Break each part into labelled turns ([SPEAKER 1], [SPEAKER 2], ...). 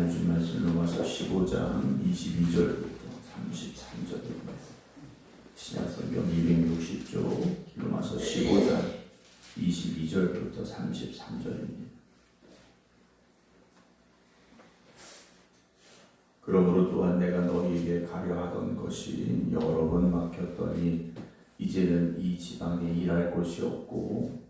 [SPEAKER 1] 오늘 주신 말씀 로마서 15장 22절부터 33절입니다. 신약성경 260조 로마서 15장 22절부터 33절입니다. 그러므로 또한 내가 너희에게 가려 하던 것이 여러 번 막혔더니 이제는 이 지방에 일할 곳이 없고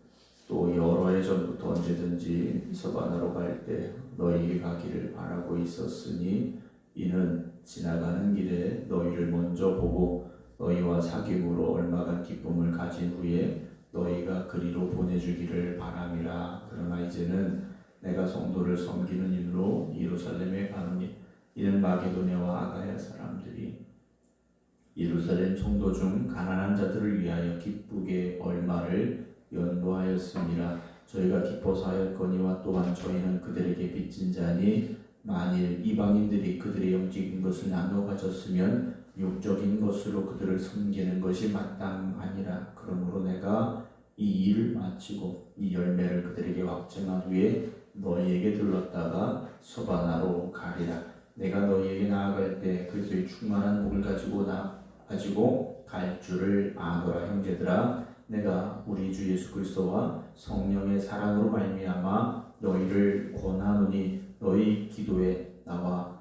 [SPEAKER 1] 또 여러 해 전부터 언제든지 서바나로 갈 때 너희에게 가기를 바라고 있었으니 이는 지나가는 길에 너희를 먼저 보고 너희와 사귐으로 얼마간 기쁨을 가진 후에 너희가 그리로 보내주기를 바람이라. 그러나 이제는 내가 성도를 섬기는 일로 예루살렘에 가노니 이는 마게도냐와 아가야 사람들이 예루살렘 성도 중 가난한 자들을 위하여 기쁘게 얼마를 연보하였습니다. 저희가 기뻐서 하였거니와 또한 저희는 그들에게 빚진 자니 만일 이방인들이 그들의 영적인 것을 나눠 가졌으면 육적인 것으로 그들을 섬기는 것이 마땅하니라. 그러므로 내가 이 일을 마치고 이 열매를 그들에게 확증한 후에 너희에게 들렀다가 서바나로 가리라. 내가 너희에게 나아갈 때 그리스도의 충만한 복을 가지고 갈 줄을 아노라. 형제들아, 내가 우리 주 예수 그리스도와 성령의 사랑으로 말미암아 너희를 권하노니 너희 기도에 나와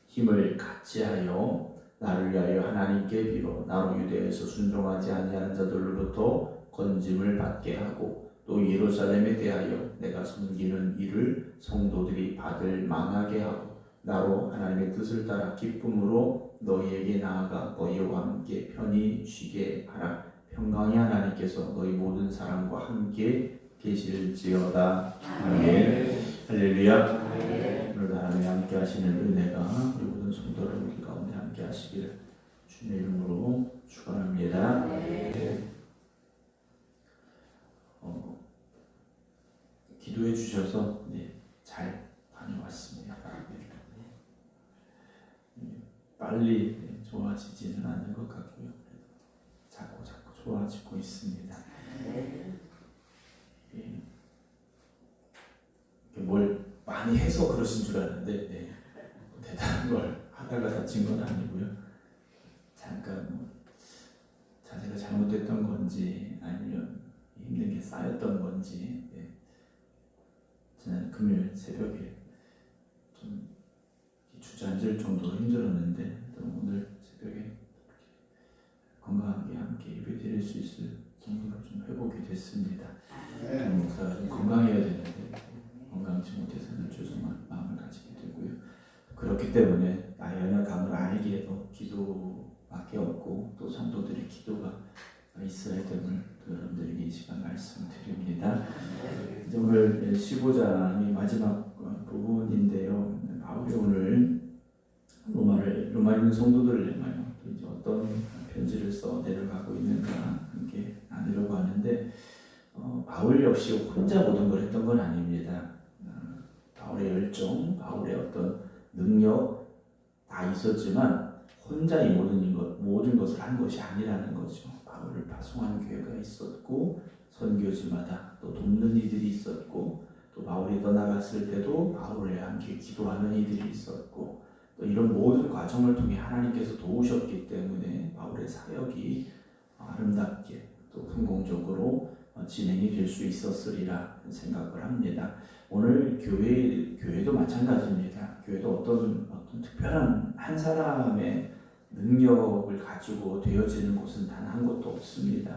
[SPEAKER 1] 힘을 같이하여 나를 위하여 하나님께 빌어 나로 유대에서 순종하지 아니하는 자들로부터 건짐을 받게 하고 또 예루살렘에 대하여 내가 섬기는 일을 성도들이 받을 만하게 하고 나로 하나님의 뜻을 따라 기쁨으로 너희에게 나아가 너희와 함께 편히 쉬게 하라. 평강의 하나님께서 너희 모든 사람과 함께 계실지어다. 아멘. 할렐루야. 오늘 하나님이 함께 하시는 은혜가 우리 모든 성도들 우리 가운데 함께 하시기를 주님의 이름으로 축원합니다. 기도해 주셔서 잘 다녀왔습니다. 빨리 좋아지지는 않는 것 같고요. 자꾸 좋아지고 있습니다. 뭘 많이 해서 그러신 줄 아는데 대단한 걸 하다가 다친 건 아니고요. 잠깐 자세가 잘못됐던 건지 아니면 힘든 게 쌓였던 건지 지난 금요일 새벽에 좀 주저앉을 정도로 힘들었는데 오늘 새벽에 건강하게 함께 예배 드릴 수 있을 정도로 좀 회복이 됐습니다. 목사가 좀 건강해야 되는데 건강치 못해서는 죄송한 마음을 가지게 되고요. 그렇기 때문에 나의 연약함을 알기에도 기도밖에 없고 또 성도들의 기도가 있어야 됨을 여러분들에게 이 시간 말씀드립니다. 오늘 15장이 마지막 부분인데요. 바울이 오늘 로마에 있는 성도들을 향하여 이제 어떤 편지를 써 내려가고 있는가 함께 나누려고 하는데 바울 역시 혼자 모든 걸 했던 건 아닙니다. 바울의 열정, 바울의 어떤 능력 다 있었지만 혼자 이 모든 것을 한 것이 아니라는 거죠. 바울을 파송한 교회가 있었고 선교지마다 또 돕는 이들이 있었고 또 바울이 떠나갔을 때도 바울에 함께 기도하는 이들이 있었고 또 이런 모든 과정을 통해 하나님께서 도우셨기 때문에 바울의 사역이 아름답게 또 성공적으로 진행이 될 수 있었으리라 생각을 합니다. 오늘 교회도 마찬가지입니다. 교회도 어떤 특별한 한 사람의 능력을 가지고 되어지는 곳은 단 한 곳도 없습니다.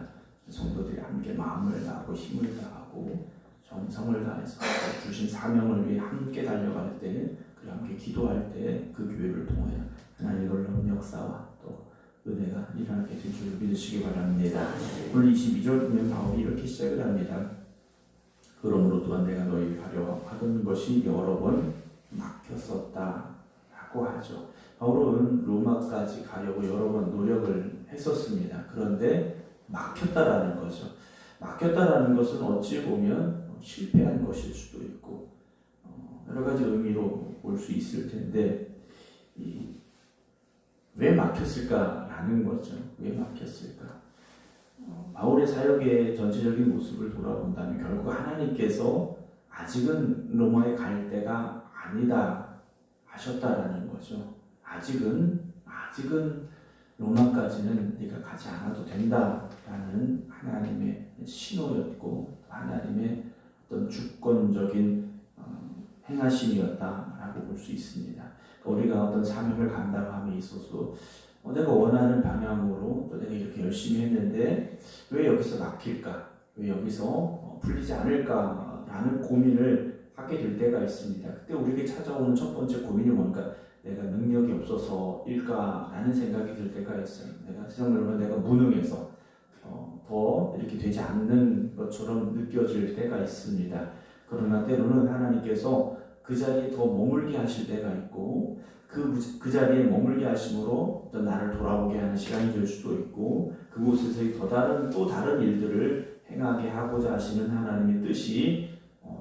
[SPEAKER 1] 성도들이 함께 마음을 다하고 힘을 다하고 정성을 다해서 주신 사명을 위해 함께 달려갈 때, 그리고 함께 기도할 때 그 교회를 통해 하나님의 놀라운 역사와 또 은혜가 일어나게 될 줄 믿으시기 바랍니다. 오늘 22절 보면 바울이 이렇게 시작을 합니다. 그러므로 또한 내가 너희를 가려 하던 것이 여러 번 막혔었다 라고 하죠. 바울은 로마까지 가려고 여러 번 노력을 했었습니다. 그런데 막혔다라는 거죠. 막혔다라는 것은 어찌 보면 실패한 것일 수도 있고 여러 가지 의미로 볼 수 있을 텐데 왜 막혔을까라는 거죠. 왜 막혔을까? 바울의 사역의 전체적인 모습을 돌아본다면 결국 하나님께서 아직은 로마에 갈 때가 아니다 하셨다라는 거죠. 아직은 로마까지는 네가 가지 않아도 된다라는 하나님의 신호였고 하나님의 어떤 주권적인 행하심이었다라고 볼 수 있습니다. 우리가 어떤 사명을 감당함에 있어서 내가 원하는 방향으로 또 내가 이렇게 열심히 했는데 왜 여기서 막힐까? 왜 여기서 풀리지 않을까라는 고민을 하게 될 때가 있습니다. 그때 우리에게 찾아오는 첫 번째 고민이 뭔가? 내가 능력이 없어서일까라는 생각이 들 때가 있어요. 내가 세상을 보면 내가 무능해서 더 이렇게 되지 않는 것처럼 느껴질 때가 있습니다. 그러나 때로는 하나님께서 그 자리에 더 머물게 하실 때가 있고 그 자리에 머물게 하심으로 또 나를 돌아보게 하는 시간이 될 수도 있고 그곳에서 또 다른 일들을 행하게 하고자 하시는 하나님의 뜻이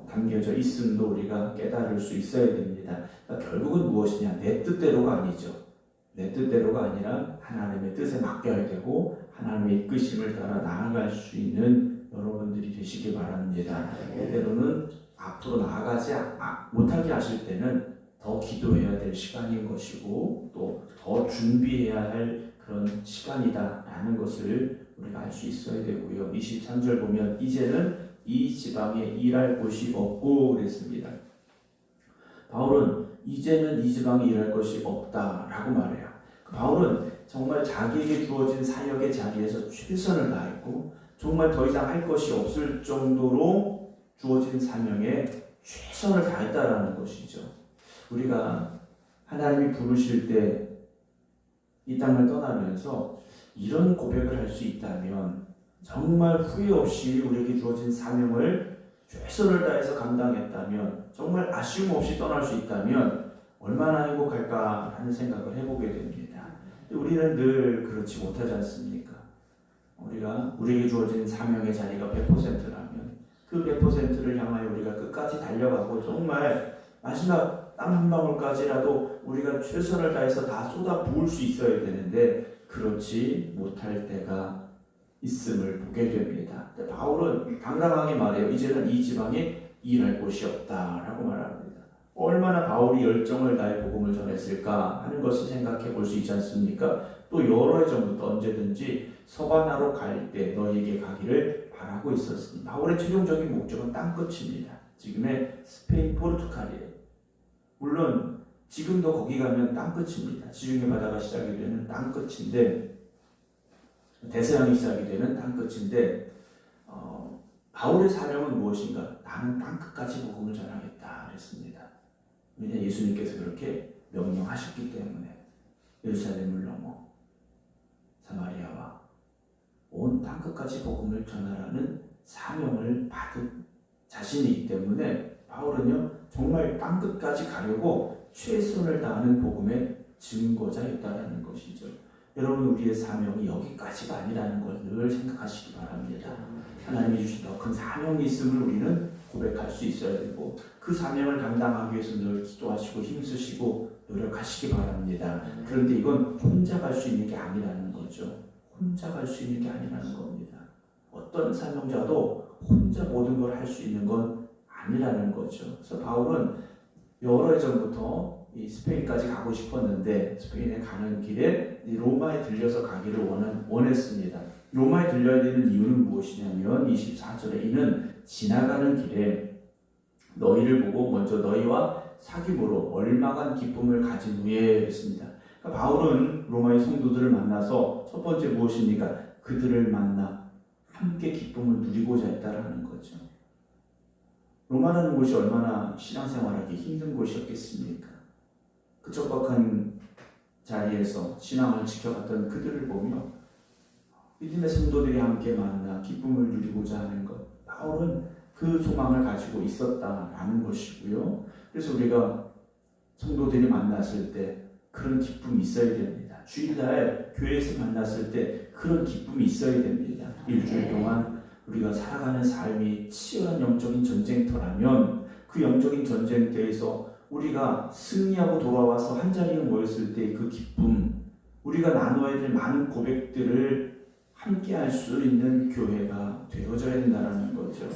[SPEAKER 1] 담겨져 있음도 우리가 깨달을 수 있어야 됩니다. 그러니까 결국은 무엇이냐? 내 뜻대로가 아니죠. 내 뜻대로가 아니라 하나님의 뜻에 맡겨야 되고 하나님의 이끄심을 따라 나아갈 수 있는 여러분들이 되시길 바랍니다. 때로는 앞으로 나아가지 못하게 하실 때는 더 기도해야 될 시간인 것이고 또 더 준비해야 할 그런 시간이다라는 것을 우리가 알 수 있어야 되고요. 23절 보면 이제는 이 지방에 일할 곳이 없고 그랬습니다. 바울은 이제는 이 지방에 일할 것이 없다라고 말해요. 바울은 정말 자기에게 주어진 사역의 자리에서 최선을 다했고 정말 더 이상 할 것이 없을 정도로 주어진 사명에 최선을 다했다라는 것이죠. 우리가 하나님이 부르실 때 이 땅을 떠나면서 이런 고백을 할 수 있다면 정말 후회 없이 우리에게 주어진 사명을 최선을 다해서 감당했다면 정말 아쉬움 없이 떠날 수 있다면 얼마나 행복할까 하는 생각을 해보게 됩니다. 우리는 늘 그렇지 못하지 않습니까? 우리에게 주어진 사명의 자리가 100%라면 그 100%를 향하여 우리가 끝까지 달려가고 정말 마지막 땀 한 방울까지라도 우리가 최선을 다해서 다 쏟아 부을 수 있어야 되는데 그렇지 못할 때가 있음을 보게 됩니다. 바울은 당당하게 말해요. 이제는 이 지방에 일할 곳이 없다라고 말합니다. 얼마나 바울이 열정을 다해 복음을 전했을까 하는 것을 생각해 볼 수 있지 않습니까? 또 여러 해 전부터 언제든지 서바나로 갈 때 너희에게 가기를 바라고 있었으니 바울의 최종적인 목적은 땅끝입니다. 지금의 스페인, 포르투갈이에요. 물론 지금도 거기 가면 땅끝입니다. 지중해 바다가 시작이 되는 땅끝인데 대서양이 시작이 되는 땅끝인데 바울의 사명은 무엇인가? 나는 땅끝까지 복음을 전하겠다 그랬습니다. 왜냐 예수님께서 그렇게 명령하셨기 때문에 예루살렘을 넘어 사마리아와 온 땅끝까지 복음을 전하라는 사명을 받은 자신이기 때문에 바울은요 정말 땅끝까지 가려고 최선을 다하는 복음의 증거자였다라는 것이죠. 여러분 우리의 사명이 여기까지가 아니라는 걸 늘 생각하시기 바랍니다. 하나님이 주신 더 큰 사명이 있음을 우리는 고백할 수 있어야 되고 그 사명을 감당하기 위해서 늘 기도하시고 힘쓰시고 노력하시기 바랍니다. 그런데 이건 혼자 갈 수 있는 게 아니라는 거죠. 혼자 갈 수 있는 게 아니라는 겁니다. 어떤 사명자도 혼자 모든 걸 할 수 있는 건 아니라는 거죠. 그래서 바울은 여러 해 전부터 이 스페인까지 가고 싶었는데 스페인에 가는 길에 로마에 들려서 가기를 원했습니다. 로마에 들려야 되는 이유는 무엇이냐면 24절에 이는 지나가는 길에 너희를 보고 먼저 너희와 사귐으로 얼마간 기쁨을 가진 후에 했습니다. 그러니까 바울은 로마의 성도들을 만나서 첫 번째 무엇입니까? 그들을 만나 함께 기쁨을 누리고자 했다라는 거죠. 로마라는 곳이 얼마나 신앙생활하기 힘든 곳이었겠습니까? 그 척박한 자리에서 신앙을 지켜갔던 그들을 보며 믿음의 성도들이 함께 만나 기쁨을 누리고자 하는 것, 바울은 그 소망을 가지고 있었다라는 것이고요. 그래서 우리가 성도들이 만났을 때 그런 기쁨이 있어야 됩니다. 주일날 교회에서 만났을 때 그런 기쁨이 있어야 됩니다. 일주일 동안 우리가 살아가는 삶이 치열한 영적인 전쟁터라면 그 영적인 전쟁터에서 우리가 승리하고 돌아와서 한자리에 모였을 때 그 기쁨, 우리가 나눠야 될 많은 고백들을 함께 할 수 있는 교회가 되어져야 된다는 거죠.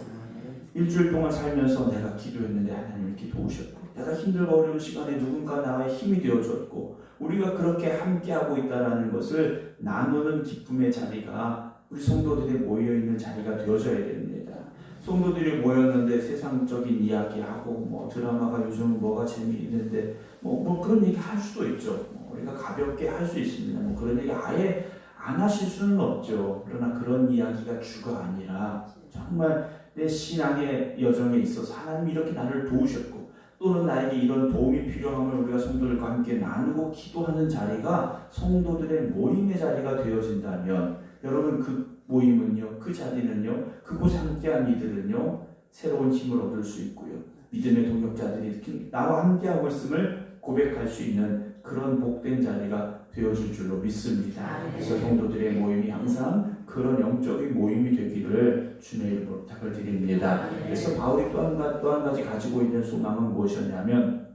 [SPEAKER 1] 일주일 동안 살면서 내가 기도했는데 하나님 이렇게 도우셨고, 내가 힘들고 어려운 시간에 누군가 나의 힘이 되어줬고, 우리가 그렇게 함께하고 있다는 것을 나누는 기쁨의 자리가 우리 성도들이 모여있는 자리가 되어져야 됩니다. 성도들이 모였는데 세상적인 이야기하고 뭐 드라마가 요즘 뭐가 재미있는데 뭐 그런 얘기 할 수도 있죠. 우리가 가볍게 할 수 있습니다. 뭐 그런 얘기 아예 안 하실 수는 없죠. 그러나 그런 이야기가 주가 아니라 정말 내 신앙의 여정에 있어서 하나님이 이렇게 나를 도우셨고, 또는 나에게 이런 도움이 필요함을 우리가 성도들과 함께 나누고 기도하는 자리가 성도들의 모임의 자리가 되어진다면, 여러분 그 모임은요, 그 자리는요, 그곳에 함께한 이들은요 새로운 힘을 얻을 수 있고요, 믿음의 동역자들이 나와 함께하고 있음을 고백할 수 있는 그런 복된 자리가 되어줄 줄로 믿습니다. 그래서 성도들의 모임이 항상 그런 영적인 모임이 되기를 주님의 이름으로 부탁을 드립니다. 그래서 바울이 또 한 가지 가지고 있는 소망은 무엇이었냐면,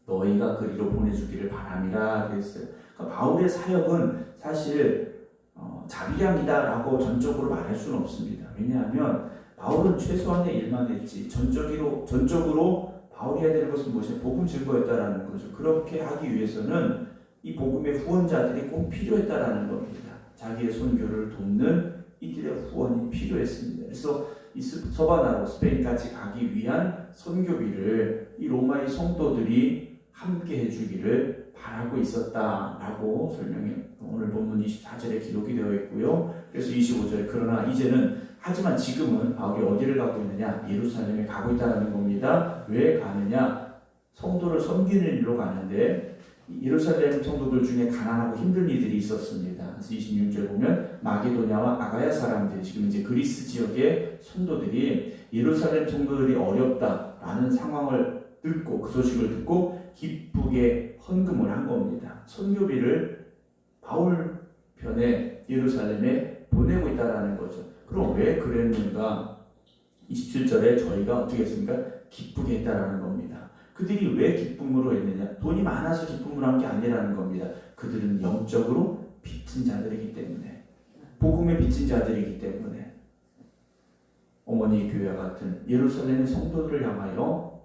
[SPEAKER 1] 너희가 그리로 보내주기를 바람이라 그랬어요. 그러니까 바울의 사역은 사실 자비량이다라고 전적으로 말할 수는 없습니다. 왜냐하면 바울은 최소한의 일만 했지, 전적으로 바울이 해야 되는 것은 무엇이냐? 복음 증거였다라는 거죠. 그렇게 하기 위해서는 이 복음의 후원자들이 꼭 필요했다라는 겁니다. 자기의 선교를 돕는 이들의 후원이 필요했습니다. 그래서 이 서바나로 스페인까지 가기 위한 선교비를 이 로마의 성도들이 함께 해주기를 바라고 있었다라고 설명해 오늘 본문 24절에 기록이 되어 있고요. 그래서 25절에 그러나 이제는, 하지만 지금은 바울이 어디를 가고 있느냐? 예루살렘에 가고 있다는 겁니다. 왜 가느냐? 성도를 섬기는 일로 가는데, 예루살렘 성도들 중에 가난하고 힘든 이들이 있었습니다. 그래서 26절 보면 마게도냐와 아가야 사람들이, 지금 이제 그리스 지역의 성도들이 예루살렘 성도들이 어렵다라는 상황을 듣고, 그 소식을 듣고 기쁘게 헌금을 한 겁니다. 선교비를 바울 편에 예루살렘에 보내고 있다라는 거죠. 그럼 왜 그랬는가? 27절에 저희가 어떻게 했습니까? 기쁘게 했다라는 겁니다. 그들이 왜 기쁨으로 했느냐? 돈이 많아서 기쁨으로 한 게 아니라는 겁니다. 그들은 영적으로 빚진 자들이기 때문에, 복음의 빚진 자들이기 때문에, 어머니 교회와 같은 예루살렘의 성도들을 향하여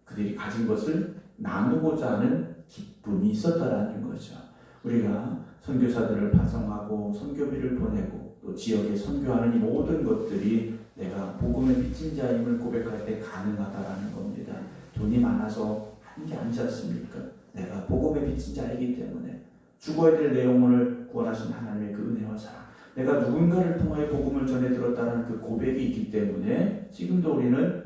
[SPEAKER 1] 그들이 가진 것을 나누고자 하는 기쁨이 있었다라는 거죠. 우리가 선교사들을 파송하고 선교비를 보내고 또 지역에 선교하는 이 모든 것들이 내가 복음의 빚진 자임을 고백할 때 가능하다라는 겁니다. 돈이 많아서 한 게 아니지 않습니까? 내가 복음의 빚진 자이기 때문에, 죽어야 될 내 영혼을 구원하신 하나님의 그 은혜와 사랑, 내가 누군가를 통하여 복음을 전해 들었다는 그 고백이 있기 때문에 지금도 우리는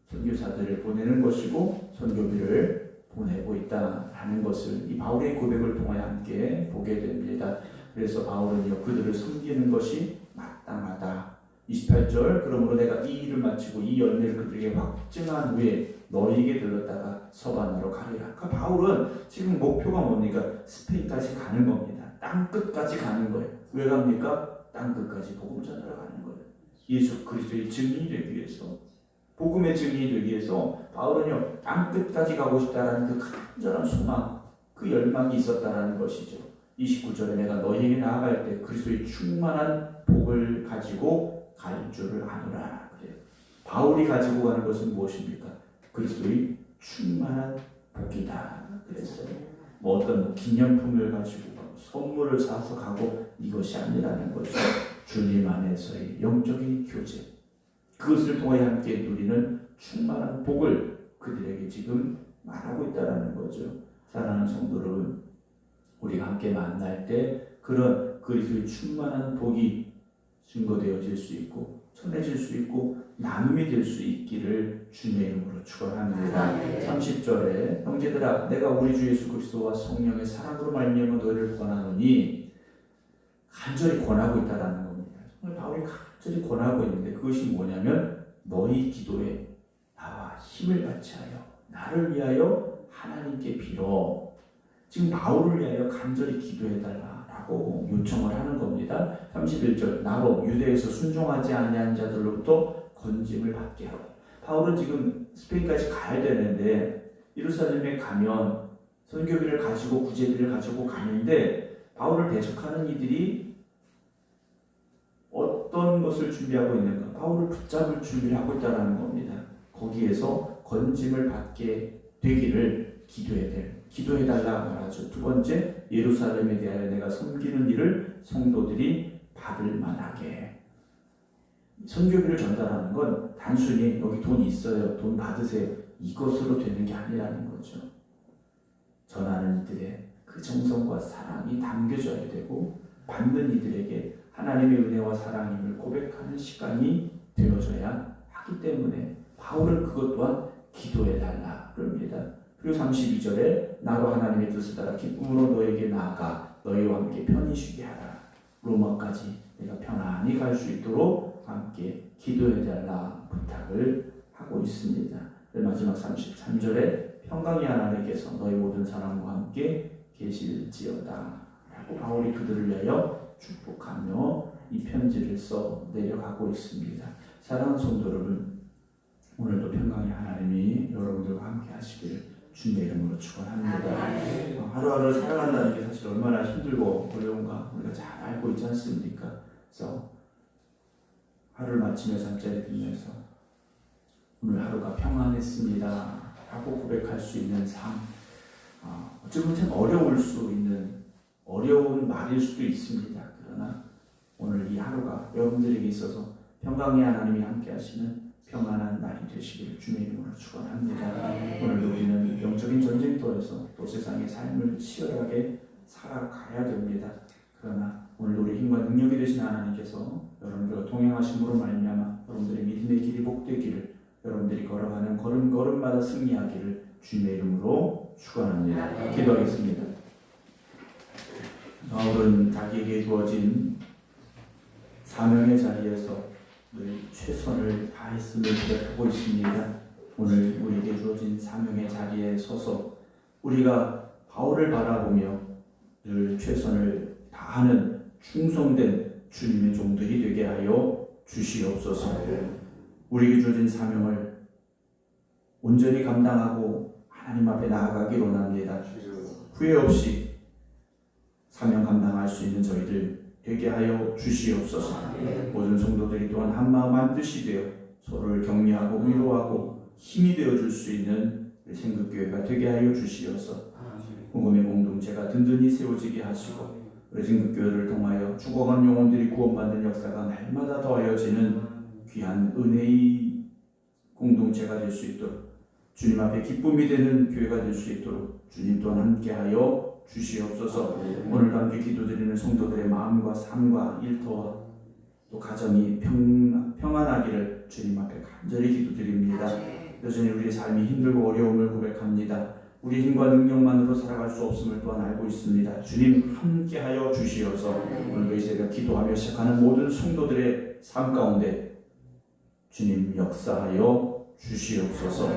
[SPEAKER 1] 선교사들을 보내는 것이고 선교비를 보내고 있다라는 것을 이 바울의 고백을 통하여 함께 보게 됩니다. 그래서 바울은요, 그들을 섬기는 것이 마땅하다. 28절, 그러므로 내가 이 일을 마치고 이 열매를 그들에게 확증한 후에 너희에게 들렀다가 서바나로 가리라. 그러니까 바울은 지금 목표가 뭡니까? 스페인까지 가는 겁니다. 땅 끝까지 가는 거예요. 왜 갑니까? 땅 끝까지 복음 전하러 가는 거예요. 예수 그리스도의 증인이 되기 위해서, 복음의 증인이 되기 위해서 바울은요, 땅 끝까지 가고 싶다라는 그 간절한 소망, 그 열망이 있었다라는 것이죠. 29절에 내가 너희에게 나아갈 때 그리스도의 충만한 복을 가지고 갈 줄을 아노라. 그래요. 바울이 가지고 가는 것은 무엇입니까? 그리스도의 충만한 복이다. 그랬어요. 뭐 어떤 기념품을 가지고 가고 선물을 사서 가고, 이것이 아니라는 거죠. 주님 안에서의 영적인 교제, 그것을 통해 함께 누리는 충만한 복을 그들에게 지금 말하고 있다는 거죠. 사랑하는 성도를 우리가 함께 만날 때 그런 그리스도의 충만한 복이 증거되어질 수 있고 전해질 수 있고 나눔이 될 수 있기를 주님의 이름으로 축원합니다. 30절에 형제들아 내가 우리 주 예수 그리스도와 성령의 사랑으로 말미암아 너희를 권하노니, 간절히 권하고 있다라는 겁니다. 정말 바울이 간절히 권하고 있는데 그것이 뭐냐면 너희 기도에 나와 힘을 같이 하여 나를 위하여 하나님께 빌어. 지금 바울을 위하여 간절히 기도해달라라고 요청을 하는 겁니다. 31절 나로 유대에서 순종하지 아니한 자들로부터 건짐을 받게 하고. 바울은 지금 스페인까지 가야 되는데 예루살렘에 가면 선교비를 가지고 구제비를 가지고 가는데 바울을 배척하는 이들이 어떤 것을 준비하고 있는가? 바울을 붙잡을 준비를 하고 있다는 겁니다. 거기에서 건짐을 받게 되기를 기도해달라 말하죠. 두 번째, 예루살렘에 대하여 내가 섬기는 일을 성도들이 받을 만하게. 선교비를 전달하는 건 단순히 여기 돈 있어요, 돈 받으세요, 이것으로 되는 게 아니라는 거죠. 전하는 이들의 그 정성과 사랑이 담겨져야 되고, 받는 이들에게 하나님의 은혜와 사랑임을 고백하는 시간이 되어져야 하기 때문에 바울은 그것 또한 기도해달라 그럽니다. 그리고 32절에 나로 하나님의 뜻을 따라 기쁨으로 너에게 나아가 너희와 함께 편히 쉬게 하라. 로마까지 내가 편안히 갈 수 있도록 함께 기도해달라 부탁을 하고 있습니다. 마지막 33절에 평강이 하나님께서 너희 모든 사람과 함께 계실지어다 라고 바울이 그들을 위하여 축복하며 이 편지를 써 내려가고 있습니다. 사랑하는 성도 여러분, 오늘도 평강의 하나님이 여러분들과 함께 하시기를 주님의 이름으로 축원합니다. 하루하루 살아간다는 게 사실 얼마나 힘들고 어려운가 우리가 잘 알고 있지 않습니까? 그래서 하루를 마치며 잠자리 들면서 오늘 하루가 평안했습니다 라고 고백할 수 있는 삶, 어쩌면 참 어려울 수 있는 어려운 말일 수도 있습니다. 그러나 오늘 이 하루가 여러분들에게 있어서 평강의 하나님이 함께 하시는 평안한 날이 되시기를 주님의 이름으로 축원합니다. 오늘도 우리는 영적인 전쟁터에서 또 세상의 삶을 치열하게 살아가야 됩니다. 그러나 오늘 우리 힘과 능력이 되신 하나님께서 여러분들과 동행하심으로 말미암아 여러분들의 믿음의 길이 복되기를, 여러분들이 걸어가는 걸음걸음마다 승리하기를 주님의 이름으로 축원합니다. 기도하겠습니다. 바울은 자기에게 주어진 사명의 자리에서 늘 최선을 다했음을 고백하고 있습니다. 오늘 우리에게 주어진 사명의 자리에 서서 우리가 바울을 바라보며 늘 최선을 다하는 충성된 주님의 종들이 되게 하여 주시옵소서. 우리에게 주어진 사명을 온전히 감당하고 하나님 앞에 나아가기로 합니다. 후회 없이 사명 감당할 수 있는 저희들 되게 하여 주시옵소서. 모든 성도들이 또한 한마음 한뜻이 되어 서로를 격려하고 위로하고 힘이 되어줄 수 있는 우리 생극교회가 되게 하여 주시옵소서. 복음의 공동체가 든든히 세워지게 하시고 우리 생극교회를 통하여 죽어간 영혼들이 구원받는 역사가 날마다 더하여지는 귀한 은혜의 공동체가 될 수 있도록, 주님 앞에 기쁨이 되는 교회가 될 수 있도록 주님 또한 함께하여 주시옵소서. 오늘도 함께 기도드리는 성도들의 마음과 삶과 일터와 또 가정이 평안하기를 주님 앞에 간절히 기도드립니다. 여전히 우리의 삶이 힘들고 어려움을 고백합니다. 우리 힘과 능력만으로 살아갈 수 없음을 또한 알고 있습니다. 주님 함께하여 주시어서 오늘도 이 새벽 기도하며 시작하는 모든 성도들의 삶 가운데 주님 역사하여 주시옵소서.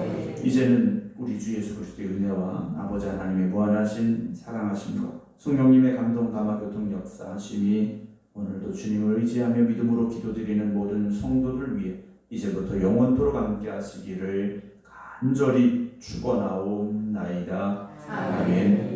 [SPEAKER 1] 이제는 우리 주 예수 그리스도의 은혜와 아버지 하나님의 무한하신 사랑하심과 성령님의 감동 감화 교통 역사하심이 오늘도 주님을 의지하며 믿음으로 기도드리는 모든 성도들 위해 이제부터 영원토록 함께 하시기를 간절히 축원하옵나이다. 아멘.